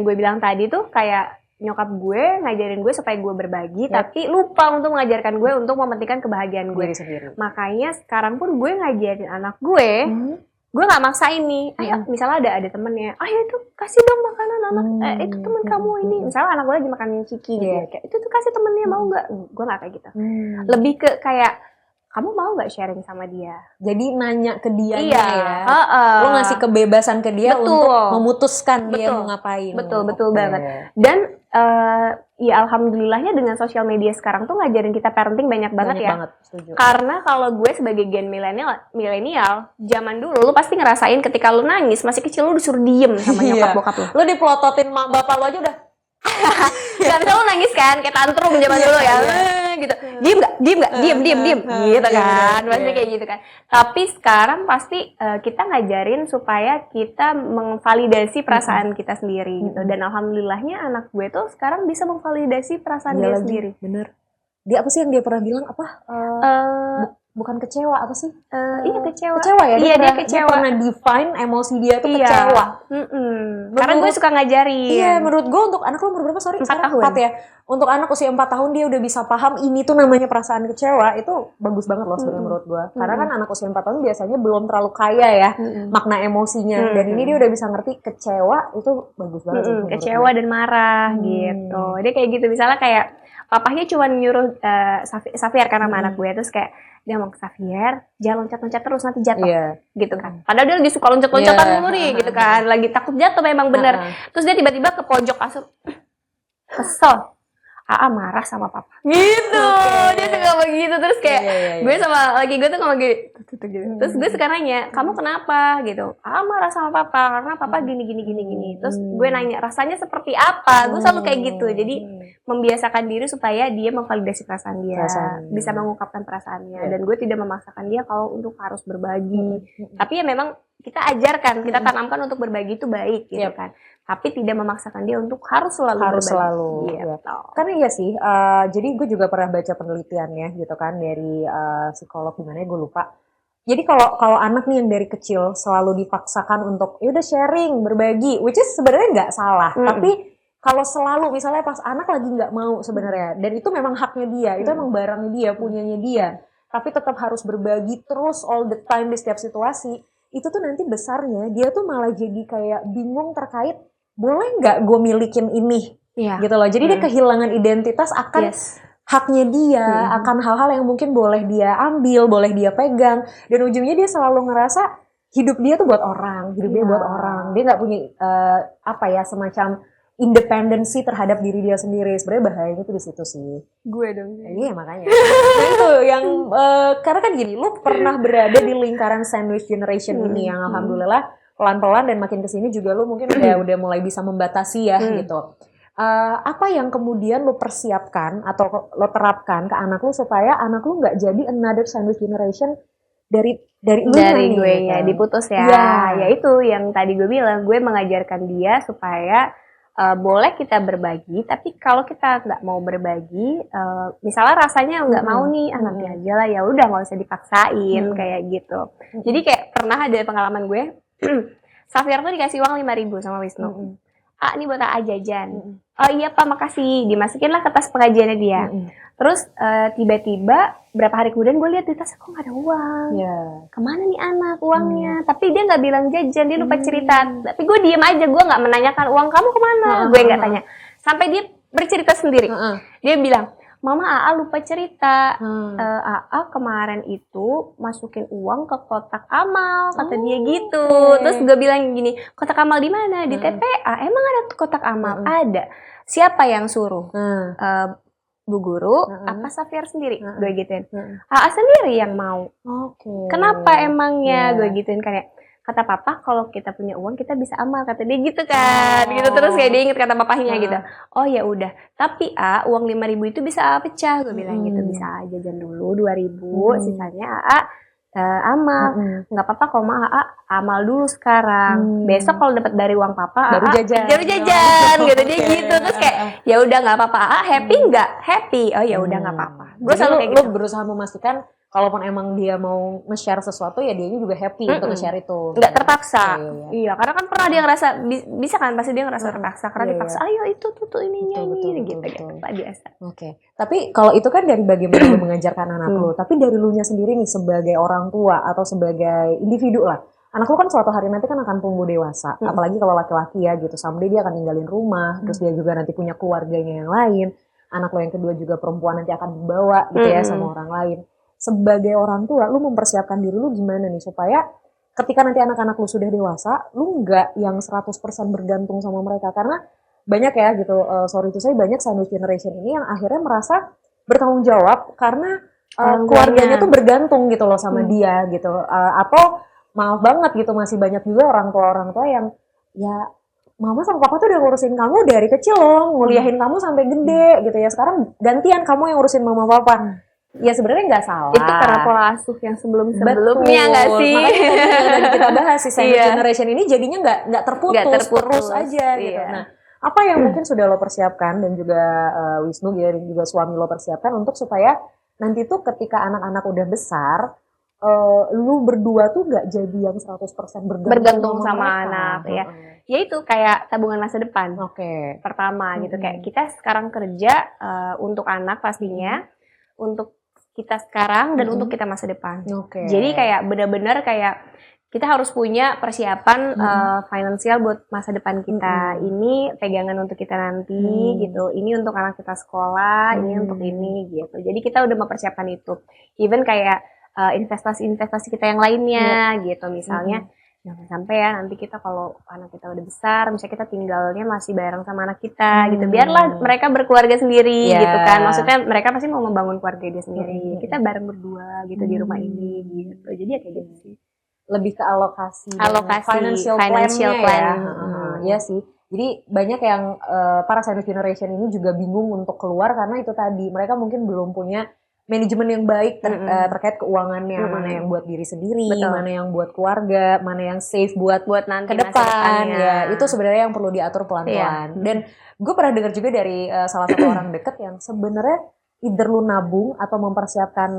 B: gue bilang tadi tuh kayak nyokap gue ngajarin gue supaya gue berbagi, tapi lupa untuk mengajarkan gue untuk mementingkan kebahagiaan gue
A: sendiri.
B: Makanya sekarang pun gue ngajarin anak gue, gue nggak maksain nih. Ayo, misalnya ada temennya, ayo itu kasih dong makanan anak, itu temen kamu ini. Misalnya anak gue lagi makan ciki gitu, kayak itu tuh kasih temennya, mau nggak? Gue nggak kayak gitu. Lebih ke kayak kamu mau nggak sharing sama dia?
A: Jadi nanya ke dia ya. Lo ngasih kebebasan ke dia untuk memutuskan dia mau ngapain.
B: Betul banget. Dan ya alhamdulillahnya dengan sosial media sekarang tuh ngajarin kita parenting banyak banget ya.
A: Setuju.
B: Karena kalau gue sebagai gen milenial, zaman dulu lo pasti ngerasain ketika lo nangis masih kecil lo disuruh diem sama nyokap bokap lo.
A: Lo dipelototin mak bapak lo aja udah.
B: Gak bisa lo nangis kan, kayak tantrum zaman dulu ya. Gitu. Diem gitu kan. Pasti kayak gitu kan. Tapi sekarang pasti kita ngajarin supaya kita mengvalidasi perasaan kita sendiri gitu. Dan alhamdulillahnya anak gue tuh sekarang bisa mengvalidasi perasaan dia sendiri.
A: Bener. Dia apa sih yang dia pernah bilang bukan kecewa, apa sih?
B: Iya kecewa.
A: Kecewa ya?
B: Dia kecewa.
A: Dia pernah define emosi dia tuh kecewa.
B: Karena gue suka ngajarin.
A: Iya, menurut gue untuk anak lo umur berapa? 4
B: tahun.
A: 4 ya. Untuk anak usia 4 tahun dia udah bisa paham ini tuh namanya perasaan kecewa. Itu bagus banget loh sebenarnya menurut gue. Karena kan anak usia 4 tahun biasanya belum terlalu kaya ya makna emosinya. Dan ini dia udah bisa ngerti kecewa, itu bagus banget.
B: Kecewa dan marah gitu. Dia kayak gitu, misalnya kayak papahnya cuma nyuruh Safiar karena sama anak gue, terus kayak dia ngomong, Safiar jangan loncat-loncat terus nanti jatuh, gitu kan. Padahal dia lagi suka loncat-loncatan mulu nih, gitu kan, lagi takut jatuh memang bener. Terus dia tiba-tiba ke pojok kasur, kesel, marah sama papa, gitu. Dia tuh ngomong gitu, terus kayak gue sama lagi gue tuh ngomong gitu. Terus gue sekarang nanya, kamu kenapa gitu? Marah sama papa karena papa gini. Terus gue nanya, rasanya seperti apa? Gue selalu kayak gitu. Jadi membiasakan diri supaya dia memvalidasi perasaan dia, bisa mengungkapkan perasaannya. Dan gue tidak memaksakan dia kalau untuk harus berbagi. Tapi ya memang kita ajarkan, kita tanamkan untuk berbagi itu baik gitu kan. Tapi tidak memaksakan dia untuk harus selalu berbagi. Gitu.
A: Karena iya sih, jadi gue juga pernah baca penelitiannya gitu kan dari psikolog gimana ya gue lupa. Jadi kalau anak nih yang dari kecil selalu dipaksakan untuk ya udah sharing, berbagi, which is sebenarnya nggak salah. Tapi kalau selalu misalnya pas anak lagi nggak mau sebenarnya, dan itu memang haknya dia, itu emang barangnya dia, punyanya dia, tapi tetap harus berbagi terus all the time di setiap situasi, itu tuh nanti besarnya dia tuh malah jadi kayak bingung terkait boleh nggak gue milikin ini, gitu loh. Jadi dia kehilangan identitas akan haknya dia, akan hal-hal yang mungkin boleh dia ambil, boleh dia pegang, dan ujungnya dia selalu ngerasa hidup dia tuh buat orang, hidup dia buat orang, dia nggak punya semacam independensi terhadap diri dia sendiri. Sebenarnya bahayanya tuh di situ sih.
B: Gue dong.
A: Iya makanya. Nah itu yang karena kan gini, lu pernah berada di lingkaran sandwich generation ini yang alhamdulillah pelan-pelan dan makin kesini juga lu mungkin udah mulai bisa membatasi ya gitu. Apa yang kemudian lu persiapkan atau lu terapkan ke anak lu supaya anak lu nggak jadi another sandwich generation dari
B: gue ya diputus ya. Ya itu yang tadi gue bilang, gue mengajarkan dia supaya boleh kita berbagi, tapi kalau kita nggak mau berbagi, misalnya rasanya nggak mau nih, anaknya aja lah, ya udah nggak usah dipaksain kayak gitu. Jadi kayak pernah ada pengalaman gue, Safiar tuh dikasih uang 5.000 sama Wisnu. Ini buat jajan. Oh iya Pak, makasih. Dimasukin lah ke tas pengajiannya dia. Terus tiba-tiba berapa hari kemudian gue lihat di tas kok nggak ada uang. Kemana nih anak uangnya? Tapi dia nggak bilang jajan, dia lupa cerita. Tapi gue diem aja, gue nggak menanyakan uang kamu kemana. Gue nggak tanya. Sampai dia bercerita sendiri. Dia bilang, Mama AA lupa cerita.
A: Hmm.
B: AA kemarin itu masukin uang ke kotak amal, kata dia gitu.
A: Oke.
B: Terus gue bilang gini, kotak amal di mana? Di TPA. Emang ada kotak amal? Ada. Siapa yang suruh? Bu Guru, apa Safir sendiri? Gue gituin. AA sendiri yang mau.
A: Oke.
B: Kenapa emangnya?
A: Iya.
B: Gue gituin kayak, kata papa kalau kita punya uang kita bisa amal, kata dia gitu kan. Gitu terus kayak dia inget kata papahnya gitu. Oh ya udah, tapi uang 5.000 itu bisa pecah, gue bilang gitu. Bisa jajan dulu 2.000, sisanya amal. Nggak apa-apa kalau mah amal dulu sekarang. Besok kalau dapat dari uang papa
A: baru jajan.
B: Baru jajan gitu dia gitu. Terus kayak ya udah nggak apa-apa. Happy nggak? Happy. Oh ya udah nggak apa-apa. Gue selalu kayak gitu.
A: Lu berusaha memastikan kalaupun emang dia mau nge-share sesuatu ya dianya juga happy untuk nge-share itu.
B: Nggak terpaksa.
A: Iya.
B: Iya, karena kan pernah dia ngerasa bisa kan, pasti dia ngerasa terpaksa karena dipaksa. Ayo itu tuh ininya ini gitu. Biasa.
A: Oke. Tapi kalau itu kan dari bagaimana lu mengajarkan anak lu, tapi dari lu nya sendiri nih sebagai orang tua atau sebagai individu lah. Anak lu kan suatu hari nanti kan akan tumbuh dewasa, apalagi kalau laki-laki ya gitu. Someday dia akan ninggalin rumah, terus dia juga nanti punya keluarganya yang lain. Anak lo yang kedua juga perempuan nanti akan dibawa gitu ya sama orang lain. Sebagai orang tua, lu mempersiapkan diri lu gimana nih supaya ketika nanti anak-anak lu sudah dewasa, lu nggak yang 100% bergantung sama mereka. Karena banyak ya gitu, sorry itu saya banyak sandwich generation ini yang akhirnya merasa bertanggung jawab karena keluarganya tuh bergantung gitu loh sama dia gitu. Atau maaf banget gitu, masih banyak juga orang tua yang ya mama sama papa tuh udah ngurusin kamu dari kecil loh, nguliahin kamu sampai gede gitu ya. Sekarang gantian kamu yang ngurusin mama papa. Ya sebenarnya nggak salah.
B: Itu karena pola asuh yang sebelumnya nggak sih?
A: Makanya kita bahas si sandwich generation ini jadinya nggak terputus terus aja gitu. Nah, apa yang mungkin sudah lo persiapkan dan juga Wisnu dan juga suami lo persiapkan untuk supaya nanti tuh ketika anak-anak udah besar, lu berdua tuh nggak jadi yang 100% bergantung
B: sama anak ya. Ya itu kayak tabungan masa depan.
A: Oke.
B: Pertama gitu, kayak kita sekarang kerja untuk anak pastinya, untuk kita sekarang dan untuk kita masa depan. Jadi kayak benar-benar kayak kita harus punya persiapan finansial buat masa depan kita. Ini pegangan untuk kita nanti gitu. Ini untuk anak kita sekolah, ini untuk ini gitu. Jadi kita udah mempersiapkan itu. Even kayak investasi-investasi kita yang lainnya gitu. Misalnya jangan sampai ya nanti kita kalau anak kita udah besar, misalnya kita tinggalnya masih bareng sama anak kita gitu. Biarlah mereka berkeluarga sendiri gitu kan. Maksudnya mereka pasti mau membangun keluarga dia sendiri. Kita bareng berdua gitu di rumah ini gitu. Jadi ya kayak gitu sih.
A: Lebih ke alokasi
B: financial
A: plan. Iya sih. Jadi banyak yang para sandwich generation ini juga bingung untuk keluar karena itu tadi mereka mungkin belum punya manajemen yang baik terkait keuangannya, mana yang buat diri sendiri, mana yang buat keluarga, mana yang safe buat
B: nanti
A: ke depan ya. Itu sebenarnya yang perlu diatur pelan-pelan. Dan gue pernah dengar juga dari salah satu orang deket yang sebenarnya either lu nabung atau mempersiapkan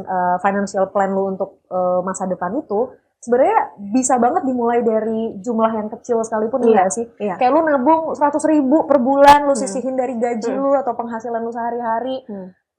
A: financial plan lu untuk masa depan itu sebenarnya bisa banget dimulai dari jumlah yang kecil sekalipun enggak sih? Kayak lu nabung 100.000 per bulan, lu sisihin dari gaji lu atau penghasilan lu sehari-hari.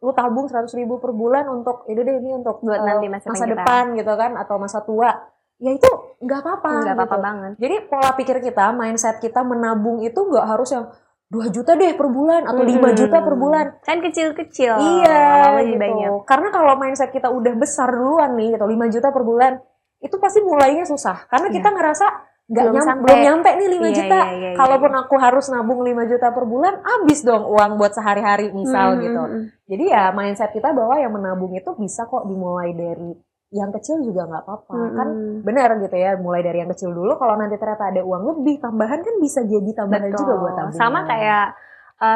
A: Lu tabung 100.000 per bulan untuk ini untuk
B: buat nanti
A: masa depan gitu kan, atau masa tua. Ya itu nggak apa-apa
B: banget.
A: Jadi pola pikir kita, mindset kita menabung itu nggak harus yang 2 juta deh per bulan atau 5 juta per bulan.
B: Kan kecil-kecil.
A: Iya
B: gitu.
A: Banyak. Karena kalau mindset kita udah besar duluan nih gitu, 5 juta per bulan, itu pasti mulainya susah. Karena kita ngerasa belum nyampe nih 5 juta. Kalaupun aku harus nabung 5 juta per bulan, habis dong uang buat sehari-hari misal gitu. Jadi ya mindset kita bahwa yang menabung itu bisa kok dimulai dari yang kecil juga nggak apa-apa. Kan benar gitu ya, mulai dari yang kecil dulu. Kalau nanti ternyata ada uang lebih, tambahan kan bisa jadi tambahan juga buat tabungan.
B: Sama kayak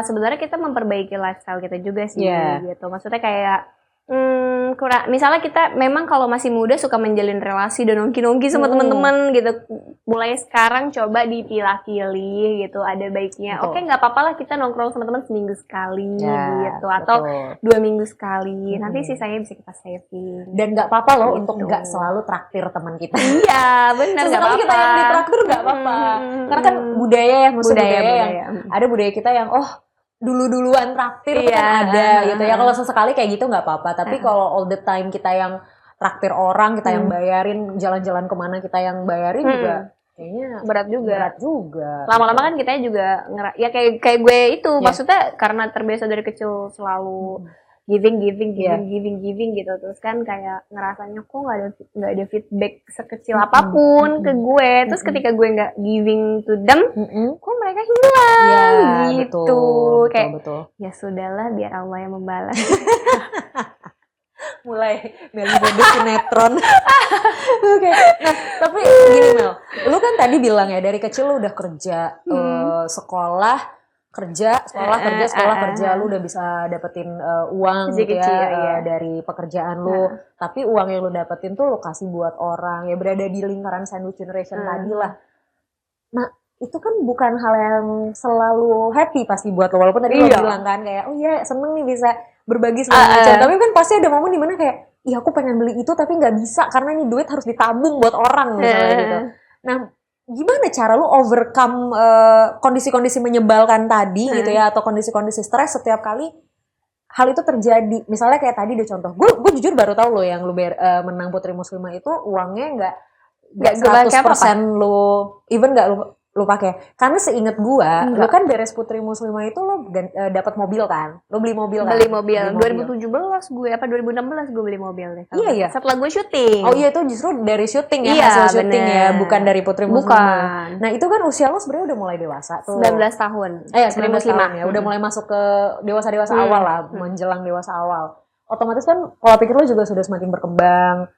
B: sebenarnya kita memperbaiki lifestyle kita juga sih gitu. Maksudnya kayak misalnya kita memang kalau masih muda suka menjalin relasi dan nongki-nongki sama teman-teman gitu. Mulai sekarang coba dipilah-pilih gitu, ada baiknya. Oke, nggak apa-apa lah kita nongkrong sama teman seminggu sekali gitu, atau 2 minggu sekali. Nanti sisanya bisa kita saving.
A: Dan nggak apa-apa loh untuk nggak selalu traktir teman kita.
B: Iya, benar, nggak apa-apa.
A: Kita yang ditraktir nggak apa-apa. Karena kan budaya yang ada budaya kita yang dulu-duluan traktir kan ada gitu ya. Kalau sesekali kayak gitu nggak apa-apa. Tapi kalau all the time kita yang traktir orang, kita yang bayarin, jalan-jalan kemana kita yang bayarin juga kayaknya
B: berat
A: juga.
B: Lama-lama kan kita juga ya kayak gue itu, maksudnya karena terbiasa dari kecil selalu giving gitu. Terus kan kayak ngerasanya kok nggak ada feedback sekecil apapun ke gue. Terus ketika gue nggak giving to them, kok mereka hilang gitu.
A: Betul.
B: Ya sudahlah, biar Allah yang membalas.
A: Mulai Meli mode sinetron. Oke. Nah, tapi gini Mel, lu kan tadi bilang ya dari kecil lu udah kerja, sekolah kerja, lu udah bisa dapetin uang gitu ya, dari pekerjaan lu. Tapi uang yang lu dapetin tuh lu kasih buat orang, ya berada di lingkaran sandwich generation tadi lah. Nah, itu kan bukan hal yang selalu happy pasti buat lo, walaupun tadi lo bilang kan kayak oh iya seneng nih bisa berbagi segala macam, tapi kan pasti ada momen dimana kayak iya aku pengen beli itu tapi nggak bisa karena ini duit harus ditabung buat orang misalnya gitu. Nah, gimana cara lu overcome kondisi-kondisi menyebalkan tadi gitu ya, atau kondisi-kondisi stres setiap kali hal itu terjadi? Misalnya kayak tadi deh contoh, gue jujur baru tahu lo yang lu menang Putri Muslimah itu uangnya nggak 100% lu, even nggak lu pakai, karena seinget gua lu kan beres Putri Muslimah itu lu dapat mobil kan, lu beli mobil kan?
B: Beli mobil 2017 gue apa 2016 gue beli mobil deh.
A: Iya.
B: Setelah gue syuting.
A: Oh iya, itu justru dari syuting ya, hasil syuting ya, bukan dari Putri Muslimah. Nah itu kan usia lu sebenarnya udah mulai dewasa tuh.
B: 19 tahun.
A: 19 tahun ya, udah mulai masuk ke dewasa awal lah, menjelang dewasa awal. Otomatis kan pola pikir lu juga sudah semakin berkembang,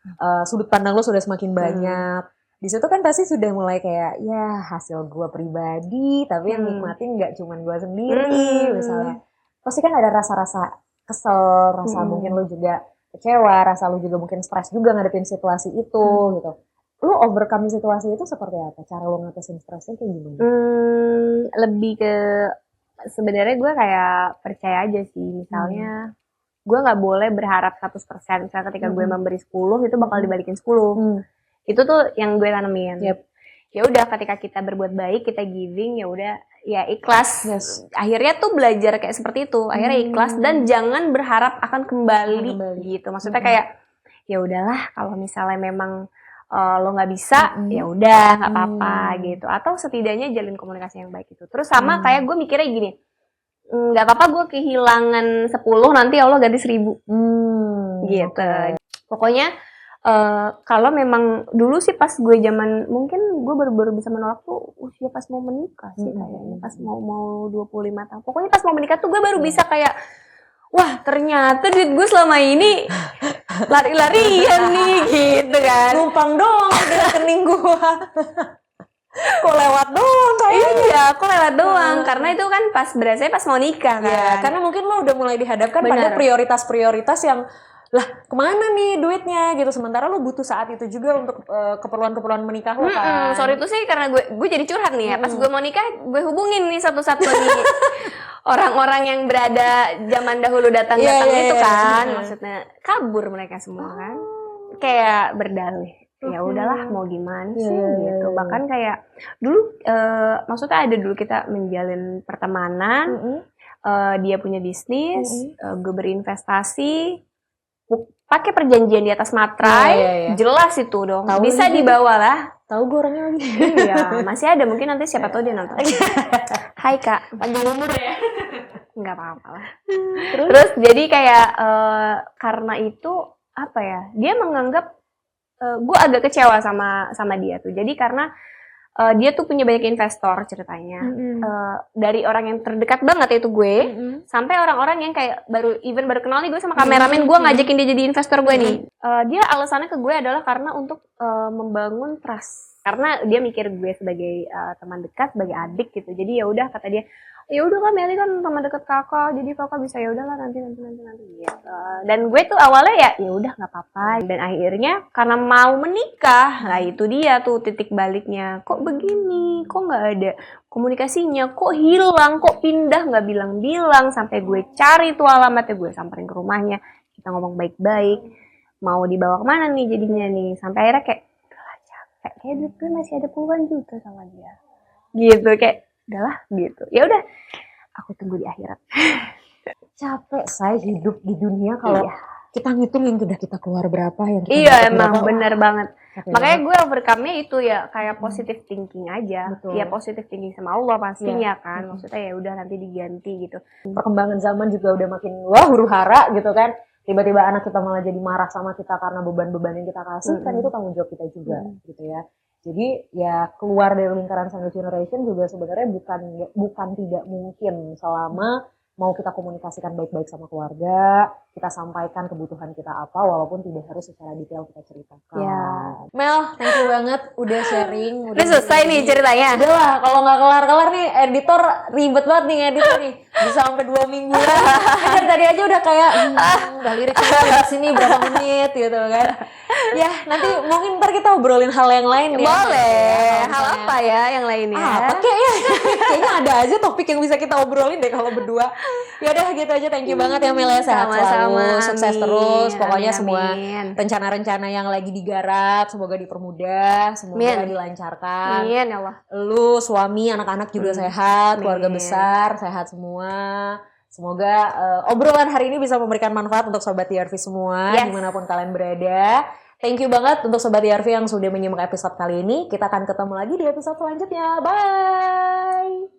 A: sudut pandang lu sudah semakin banyak. Di situ kan pasti sudah mulai kayak ya hasil gue pribadi, tapi yang nikmatin nggak cuman gue sendiri misalnya. Pasti kan ada rasa-rasa kesel, rasa mungkin lu juga kecewa, rasa lu juga mungkin stres juga ngadepin situasi itu gitu. Lu overcome situasi itu seperti apa? Cara lu ngatasin stresnya kayak gimana?
B: Lebih ke sebenarnya gue kayak percaya aja sih, misalnya gue nggak boleh berharap 100%. Misalnya ketika gue memberi 10 itu bakal dibalikin 10. Itu tuh yang gue tanemin. Ya udah, ketika kita berbuat baik, kita giving, ya udah, ya ikhlas. Akhirnya tuh belajar kayak seperti itu. Akhirnya ikhlas dan jangan berharap akan kembali. Gitu. Maksudnya kayak ya udahlah, kalau misalnya memang lo nggak bisa, ya udah nggak apa-apa gitu. Atau setidaknya jalin komunikasi yang baik itu. Terus sama kayak gue mikirnya gini, nggak apa-apa gue kehilangan 10, nanti Allah ganti 1000. Gitu. Pokoknya kalau memang dulu sih pas gue zaman, mungkin gue baru bisa menolak tuh usia pas mau menikah sih kayaknya, pas mau 25 tahun. Pokoknya pas mau menikah tuh gue baru bisa kayak, wah ternyata duit gue selama ini lari-larian nih gitu kan.
A: Numpang doang di rekening gue. Kok lewat doang kayaknya.
B: Iya, kok lewat doang. Karena itu kan pas berasanya pas mau nikah kan.
A: Ya, karena mungkin lo udah mulai dihadapkan pada prioritas-prioritas yang lah kemana nih duitnya gitu, sementara lo butuh saat itu juga untuk keperluan-keperluan menikah lo kan.
B: Sorry itu sih karena gue jadi curhat nih ya, pas gue mau nikah gue hubungin nih satu-satu nih orang-orang yang berada zaman dahulu datang itu kan, maksudnya kabur mereka semua kan, kayak berdalih ya udahlah mau gimana sih gitu. Bahkan kayak dulu maksudnya ada dulu kita menjalin pertemanan, dia punya bisnis, gue berinvestasi, pakai perjanjian di atas materai, jelas itu dong. Tahu bisa dibawa lah.
A: Tahu gue orangnya lagi.
B: Iya, masih ada, mungkin nanti siapa tahu dia nonton. Hai Kak, panjang umur ya. Nggak apa-apa lah. Terus jadi kayak karena itu apa ya? Dia menganggap gue agak kecewa sama dia tuh. Jadi karena dia tuh punya banyak investor ceritanya, dari orang yang terdekat banget itu gue, sampai orang-orang yang kayak baru kenal nih gue sama kameramen, gue ngajakin dia jadi investor gue nih. Dia alasannya ke gue adalah karena untuk membangun trust, karena dia mikir gue sebagai teman dekat, sebagai adik gitu. Jadi ya udah, kata dia, ya udah kan Meli kan teman dekat kakak, jadi kakak bisa ya udahlah nanti gitu. Dan gue tuh awalnya ya udah nggak apa-apa. Dan akhirnya karena mau menikah, nah itu dia tuh titik baliknya. Kok begini? Kok nggak ada komunikasinya? Kok hilang? Kok pindah? Nggak bilang-bilang. Sampai gue cari tuh alamatnya, gue samperin ke rumahnya. Kita ngomong baik-baik. Mau dibawa kemana nih jadinya nih? Sampai akhirnya kayak, udahlah capek. Kayak duit gue masih ada puluhan juta sama dia. Gitu kayak. Udahlah gitu. Ya udah, aku tunggu di akhirat.
A: Capek saya hidup di dunia kalau kita ngitungin udah kita keluar berapa yang kita
B: Iya
A: dapat
B: emang
A: berapa.
B: bener banget.
A: Capek
B: Makanya
A: banget.
B: gue overcome-nya itu ya kayak positive thinking aja.
A: Betul.
B: Ya positive thinking sama Allah pastinya kan.
A: Mm-mm.
B: Maksudnya ya udah nanti diganti gitu.
A: Perkembangan zaman juga udah makin wah huru-hara gitu kan. Tiba-tiba anak kita malah jadi marah sama kita karena beban-beban yang kita kasih, kan itu tanggung jawab kita juga gitu ya. Jadi ya keluar dari lingkaran sandwich generation juga sebenarnya bukan tidak mungkin selama mau kita komunikasikan baik-baik sama keluarga, kita sampaikan kebutuhan kita apa walaupun tidak harus secara detail kita ceritakan.
B: Ya.
A: Mel, thank you banget udah sharing.
B: Udah selesai nih ceritanya.
A: Udah lah, kalau nggak kelar-kelar nih editor ribet banget nih ngeditnya nih. Bisa sampai 2 minggu. Dari tadi aja udah kayak udah lirik sini berapa menit gitu kan. Ya, nanti mungkin ntar kita obrolin hal yang lain ya.
B: Boleh.
A: Ya,
B: Hal apa ya yang lainnya?
A: apa kayak ya? Kayaknya ada aja topik yang bisa kita obrolin deh kalau berdua. Ya udah gitu aja, thank you banget ya Mel, sehat selalu, sukses terus. Pokoknya semua rencana-rencana yang lagi digarap semoga dipermudah, semoga dilancarkan.
B: Amin ya Allah.
A: Lu, suami, anak-anak juga sehat, keluarga besar sehat semua. Semoga obrolan hari ini bisa memberikan manfaat untuk Sobat YRV semua, dimanapun kalian berada. Thank you banget untuk Sobat YRV yang sudah menyimak episode kali ini. Kita akan ketemu lagi di episode selanjutnya. Bye!